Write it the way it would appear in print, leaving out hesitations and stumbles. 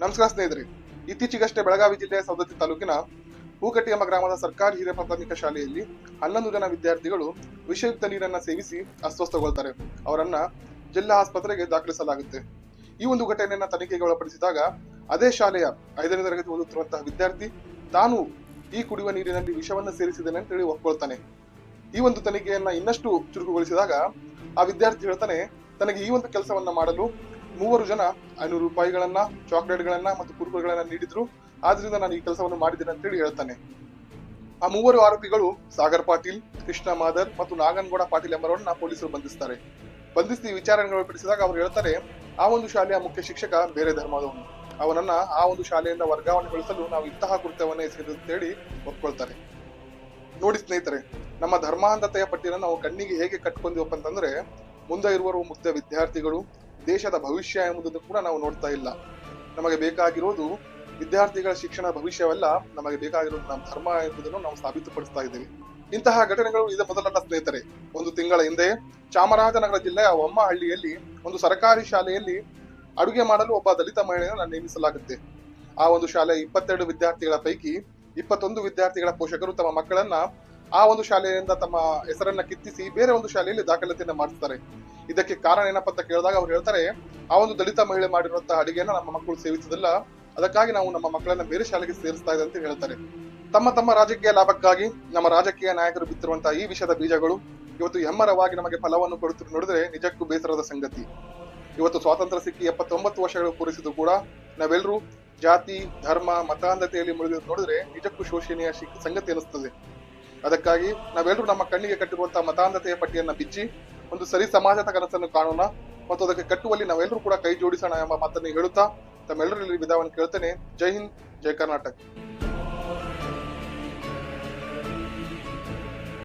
ನಮಸ್ಕಾರ ಸ್ನೇಹಿತರೆ. ಇತ್ತೀಚೆಗಷ್ಟೇ ಬೆಳಗಾವಿ ಜಿಲ್ಲೆಯ ಸವದತ್ತಿ ತಾಲೂಕಿನ ಹೂಕಟ್ಟಿ ಎಂಬ ಗ್ರಾಮದ ಸರ್ಕಾರಿ ಹಿರಿಯ ಪ್ರಾಥಮಿಕ ಶಾಲೆಯಲ್ಲಿ 11 ಜನ ವಿದ್ಯಾರ್ಥಿಗಳು ವಿಷಯುಕ್ತ ನೀರನ್ನ ಸೇವಿಸಿ ಅಸ್ವಸ್ಥಗೊಳ್ತಾರೆ. ಅವರನ್ನ ಜಿಲ್ಲಾ ಆಸ್ಪತ್ರೆಗೆ ದಾಖಲಿಸಲಾಗುತ್ತೆ. ಈ ಒಂದು ಘಟನೆಯನ್ನ ತನಿಖೆಗೆ ಒಳಪಡಿಸಿದಾಗ ಅದೇ ಶಾಲೆಯ 5ನೇ ತರಗತಿ ಓದುತ್ತಿರುವಂತಹ ವಿದ್ಯಾರ್ಥಿ ತಾನು ಈ ಕುಡಿಯುವ ನೀರಿನಲ್ಲಿ ವಿಷವನ್ನ ಸೇರಿಸಿದ್ದೇನೆ ಅಂತ ಹೇಳಿ ಒಪ್ಕೊಳ್ತಾನೆ. ಈ ಒಂದು ತನಿಖೆಯನ್ನ ಇನ್ನಷ್ಟು ಚುರುಕುಗೊಳಿಸಿದಾಗ ಆ ವಿದ್ಯಾರ್ಥಿ ಹೇಳ್ತಾನೆ, ತನಗೆ ಈ ಒಂದು ಕೆಲಸವನ್ನ ಮಾಡಲು 3 ಜನ 500 ರೂಪಾಯಿಗಳನ್ನ, ಚಾಕ್ಲೇಟ್ಗಳನ್ನ ಮತ್ತು ಕುರುಕುರೆಗಳನ್ನ ನೀಡಿದ್ರು. ಆದ್ರಿಂದ ನಾನು ಈ ಕೆಲಸವನ್ನು ಮಾಡಿದ್ದೇನೆ ಅಂತ ಹೇಳಿ ಹೇಳ್ತಾನೆ. ಆ 3 ಆರೋಪಿಗಳು ಸಾಗರ್ ಪಾಟೀಲ್, ಕೃಷ್ಣ ಮಾದರ್ ಮತ್ತು ನಾಗನಗೌಡ ಪಾಟೀಲ್ ಎಂಬರವರನ್ನ ಪೊಲೀಸರು ಬಂಧಿಸ್ತಾರೆ. ಬಂಧಿಸಿ ವಿಚಾರಣೆಗೊಳಪಡಿಸಿದಾಗ ಅವರು ಹೇಳ್ತಾರೆ, ಆ ಒಂದು ಶಾಲೆಯ ಮುಖ್ಯ ಶಿಕ್ಷಕ ಬೇರೆ ಧರ್ಮದವನು, ಅವನನ್ನ ಆ ಒಂದು ಶಾಲೆಯಿಂದ ವರ್ಗಾವಣೆಗೊಳಿಸಲು ನಾವು ಇಂತಹ ಕೃತ್ಯವನ್ನ ಎಸಗಿದ್ದು ಅಂತ ಹೇಳಿ ಒಪ್ಕೊಳ್ತಾರೆ. ನೋಡಿ ಸ್ನೇಹಿತರೆ, ನಮ್ಮ ಧರ್ಮಾಂಧತೆಯ ಪಟ್ಟಿಯನ್ನು ನಾವು ಕಣ್ಣಿಗೆ ಹೇಗೆ ಕಟ್ಕೊಂಡಿವಪ್ಪ ಅಂತಂದ್ರೆ, ಮುಂದೆ ಇರುವರು ಮುಗ್ಧ ವಿದ್ಯಾರ್ಥಿಗಳು, ದೇಶದ ಭವಿಷ್ಯ ಎಂಬುದನ್ನು ಕೂಡ ನಾವು ನೋಡ್ತಾ ಇಲ್ಲ. ನಮಗೆ ಬೇಕಾಗಿರೋದು ವಿದ್ಯಾರ್ಥಿಗಳ ಶಿಕ್ಷಣ ಭವಿಷ್ಯವಲ್ಲ, ನಮಗೆ ಬೇಕಾಗಿರೋದು ನಮ್ಮ ಧರ್ಮ ಎಂಬುದನ್ನು ನಾವು ಸಾಬೀತುಪಡಿಸ್ತಾ ಇದ್ದೇವೆ. ಇಂತಹ ಘಟನೆಗಳು ಇದು ಮೊದಲಲ್ಲ ಸ್ನೇಹಿತರೆ. ಒಂದು ತಿಂಗಳ ಹಿಂದೆ ಚಾಮರಾಜನಗರ ಜಿಲ್ಲೆಯ ಒಮ್ಮಹಳ್ಳಿಯಲ್ಲಿ ಒಂದು ಸರ್ಕಾರಿ ಶಾಲೆಯಲ್ಲಿ ಅಡುಗೆ ಮಾಡಲು ಒಬ್ಬ ದಲಿತ ಮಹಿಳೆಯನ್ನ ನೇಮಿಸಲಾಗುತ್ತೆ. ಆ ಒಂದು ಶಾಲೆಯ 22 ವಿದ್ಯಾರ್ಥಿಗಳ ಪೈಕಿ 21 ವಿದ್ಯಾರ್ಥಿಗಳ ಪೋಷಕರು ತಮ್ಮ ಮಕ್ಕಳನ್ನ ಆ ಒಂದು ಶಾಲೆಯಿಂದ ತಮ್ಮ ಹೆಸರನ್ನ ಕಿತ್ತಿಸಿ ಬೇರೆ ಒಂದು ಶಾಲೆಯಲ್ಲಿ ದಾಖಲಾತಿಯನ್ನ ಮಾಡಿಸ್ತಾರೆ. ಇದಕ್ಕೆ ಕಾರಣ ಏನಪ್ಪ ಅಂತ ಕೇಳಿದಾಗ ಅವ್ರು ಹೇಳ್ತಾರೆ, ಆ ಒಂದು ದಲಿತ ಮಹಿಳೆ ಮಾಡಿರುವಂತಹ ಅಡಿಗೆಯನ್ನ ನಮ್ಮ ಮಕ್ಕಳು ಸೇವಿಸುವುದಿಲ್ಲ, ಅದಕ್ಕಾಗಿ ನಾವು ನಮ್ಮ ಮಕ್ಕಳನ್ನ ಬೇರೆ ಶಾಲೆಗೆ ಸೇರಿಸ್ತಾ ಇದೆ ಅಂತ ಹೇಳ್ತಾರೆ. ತಮ್ಮ ರಾಜಕೀಯ ಲಾಭಕ್ಕಾಗಿ ನಮ್ಮ ರಾಜಕೀಯ ನಾಯಕರು ಬಿತ್ತಿರುವಂತಹ ಈ ವಿಷದ ಬೀಜಗಳು ಇವತ್ತು ಹೆಮ್ಮರವಾಗಿ ನಮಗೆ ಫಲವನ್ನು ಕೊಡುತ್ತಿರು ನೋಡಿದ್ರೆ ನಿಜಕ್ಕೂ ಬೇಸರದ ಸಂಗತಿ. ಇವತ್ತು ಸ್ವಾತಂತ್ರ್ಯ ಸಿಕ್ಕಿ 79 ವರ್ಷಗಳು ಪೂರೈಸಿದ್ರು ಕೂಡ ನಾವೆಲ್ಲರೂ ಜಾತಿ, ಧರ್ಮ, ಮತಾಂಧತೆಯಲ್ಲಿ ಮುಳುಗಿದ್ರು ನೋಡಿದ್ರೆ ನಿಜಕ್ಕೂ ಶೋಷಣೀಯ ಸಂಗತಿ ಅನಿಸ್ತದೆ. ಅದಕ್ಕಾಗಿ ನಾವೆಲ್ಲರೂ ನಮ್ಮ ಕಣ್ಣಿಗೆ ಕಟ್ಟಿರುವಂತಹ ಮತಾಂಧತೆಯ ಪಟ್ಟಿಯನ್ನ ಬಿಚ್ಚಿ ಒಂದು ಸರಿ ಸಮಾಜದ ಕನಸನ್ನು ಕಾಣೋಣ ಮತ್ತು ಅದಕ್ಕೆ ಕಟ್ಟುವಲ್ಲಿ ನಾವೆಲ್ಲರೂ ಕೂಡ ಕೈ ಜೋಡಿಸೋಣ ಎಂಬ ಮಾತನ್ನು ಹೇಳುತ್ತಾ ತಮ್ಮೆಲ್ಲರಲ್ಲಿ ವಿಧಾವನ್ನು ಕೇಳ್ತೇನೆ. ಜೈ ಹಿಂದ್, ಜೈ ಕರ್ನಾಟಕ.